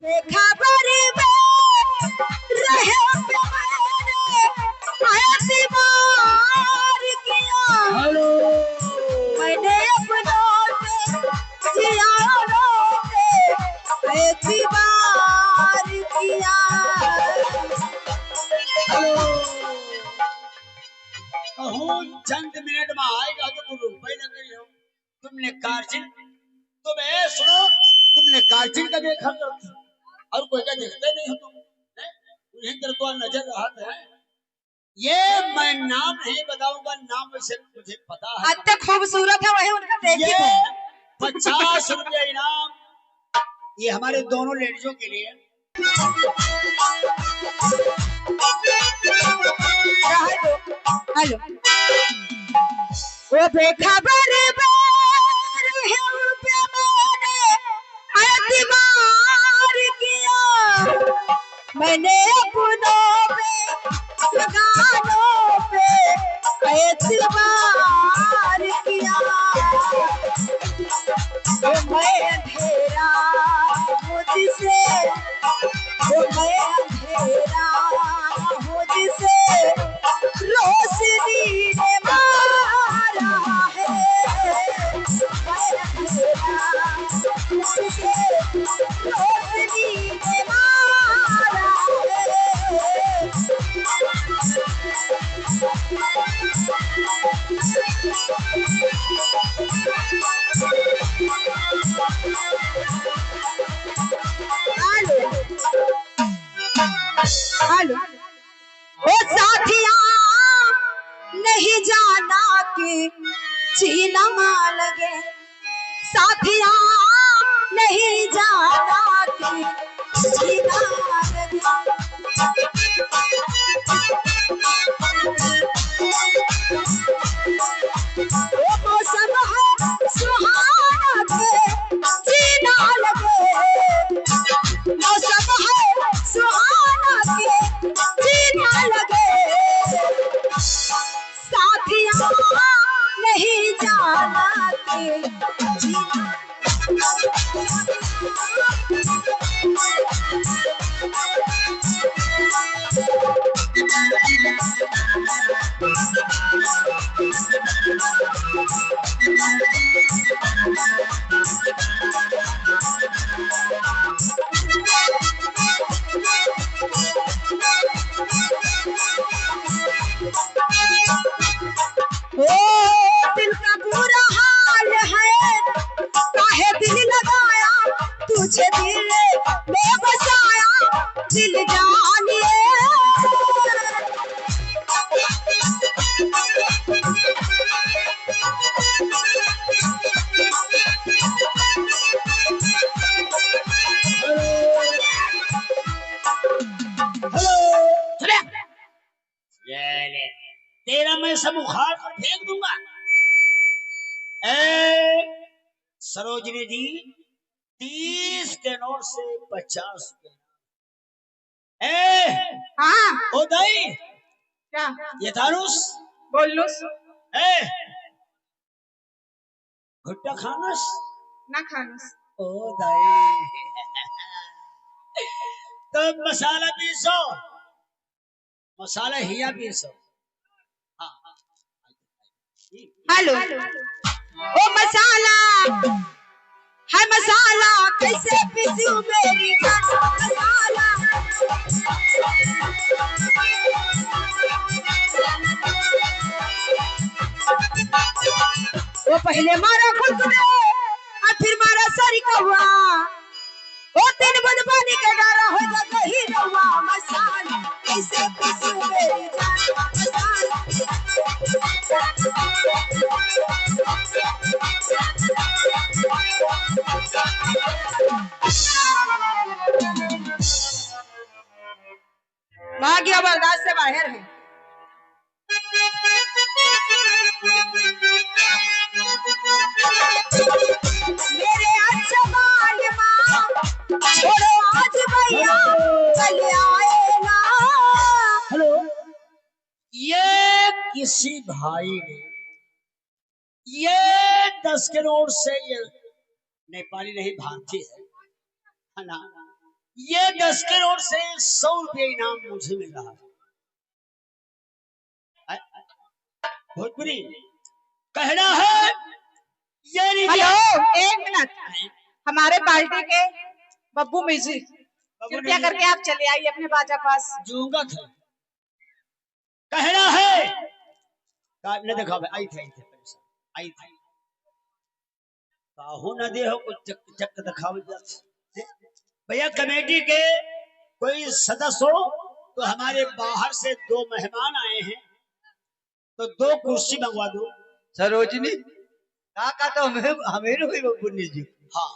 खबर में रहे मैंने एतबार किया। हेलो मैंने अपनों से जियारों पे एतबार किया। कहूँ चंद मिनट में आएगा तो तुम रुपये लग गई हो। तुमने कार्जिन, तुम सुनो, तुमने कार्जिन का देखा तो और कोई का देखते नहीं हो तुम। उन्हें तेरे को नजर रहा है। ये मैं नाम नहीं बताऊंगा, नाम वैसे मुझे पता है। अत्ते खूबसूरत है वही उनका देखी ये थी। 50 रुपये इनाम, ये हमारे दोनों लेडीजों के लिए। हेलो वो बेखबर एतबार किया। मैंने अपनों पे गानों पे एतबार किया। वो मैं अंधेरा मुझसे, वो मैं अंधेरा मुझसे रोशनी ने मारा है। मैं अंधेरा मुझसे रोशनी ने मारा है। हेलो ओ साथिया नहीं जाना कि जीना लगे। साथिया नहीं जाना कि जीना लगे। वो मौसम है सुहाना के जीना लगे। मौसम है सुहाना के जीना लगे। साथिया नहीं जाना के जीना। ओ दिल का बुरा हाल है, काहे दिल लगाया तुझे दिल में बसाया दिल जानिए। तेरा मैं सब उखाड़ कर फेंक दूंगा। ए सरोजनी जी, 30 के नोट से 50 रुपए। हाँ ओ दाई, क्या ये थानुस बोलूस ए भुट्टा खानस ना खानस। ओ दाई तो मसाला पीसो, मसाला हिया पीसो। हेलो ओ मसाला है, मसाला कैसे पीसूं मेरी जान। मसाला वो पहले मारा खुद और फिर मारा सरी कौआ। वो तीन बुन पानी के डारा होगा कहीं रहुआ। मसाला कैसे पीसूं मेरी जान। मसाला भाग्य बर्दाश्त से बाहर है। मेरे अच्छा बाल माँ छोड़ो आज भैया कल आए ना। हेलो, ये किसी भाई ने ये 10 के नोट से, ये नेपाली नहीं भारतीय है ना, ये 10 करोड़ से 100 रुपये इनाम मुझे मिल रहा है। भोजपुरी कहना है ये हेलो, एक मिनट। हमारे पार्टी के बब्बू म्यूजिक, कृपया करके आप चले आइए अपने बाजा पास। जूंगा था कहना है न देखा आई थे आई थी काहू न दे हो कुछ चक दिखावे भैया। कमेटी के कोई सदस्य हो तो हमारे बाहर से 2 मेहमान आए हैं तो 2 कुर्सी मंगवा दो। सरोजनी का तो हमें हमें जी। हाँ